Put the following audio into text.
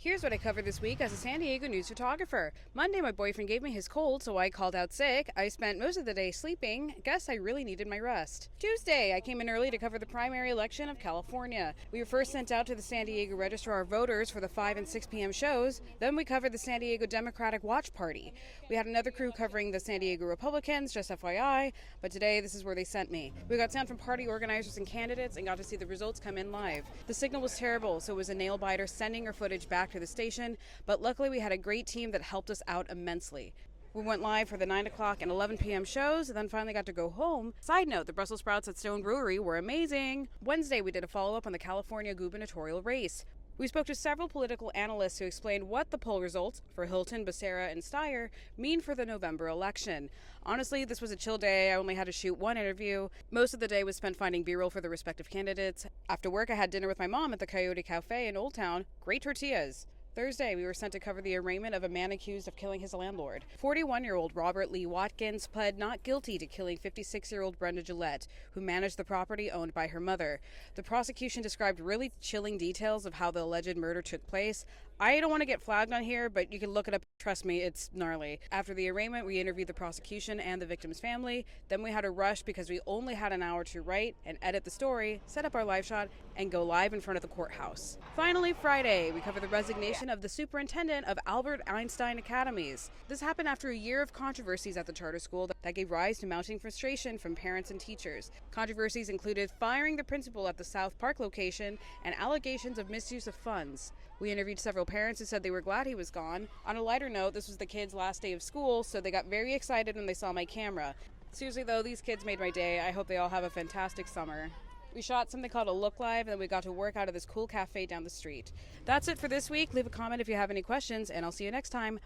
Here's what I covered this week as a San Diego news photographer. Monday, my boyfriend gave me his cold, so I called out sick. I spent most of the day sleeping. Guess I really needed my rest. Tuesday, I came in early to cover the primary election of California. We were first sent out to the San Diego Registrar of Voters for the 5 and 6 p.m. shows. Then we covered the San Diego Democratic Watch Party. We had another crew covering the San Diego Republicans, just FYI, but today this is where they sent me. We got sound from party organizers and candidates and got to see the results come in live. The signal was terrible, so it was a nail biter sending our footage back to the station, but luckily we had a great team that helped us out immensely. We went live for the 9 o'clock and 11 p.m. shows, and then finally got to go home. Side note, the Brussels sprouts at Stone Brewery were amazing. Wednesday, we did a follow-up on the California gubernatorial race. We spoke to several political analysts who explained what the poll results for Hilton, Becerra, and Steyer mean for the November election. Honestly, this was a chill day. I only had to shoot one interview. Most of the day was spent finding B-roll for the respective candidates. After work, I had dinner with my mom at the Coyote Cafe in Old Town. Great tortillas. Thursday, we were sent to cover the arraignment of a man accused of killing his landlord. 41-year-old Robert Lee Watkins pled not guilty to killing 56-year-old Brenda Gillette, who managed the property owned by her mother. The prosecution described really chilling details of how the alleged murder took place. I don't want to get flagged on here, but you can look it up. Trust me, it's gnarly. After the arraignment, we interviewed the prosecution and the victim's family. Then we had to rush because we only had an hour to write and edit the story, set up our live shot, and go live in front of the courthouse. Finally, Friday, we covered the resignation of the superintendent of Albert Einstein Academies. This happened after a year of controversies at the charter school that gave rise to mounting frustration from parents and teachers. Controversies included firing the principal at the South Park location and allegations of misuse of funds. We interviewed several parents who said they were glad he was gone. On a lighter note, this was the kids' last day of school, so they got very excited when they saw my camera. Seriously though, these kids made my day. I hope they all have a fantastic summer. We shot something called a look live, and then we got to work out of this cool cafe down the street. That's it for this week. Leave a comment if you have any questions, and I'll see you next time.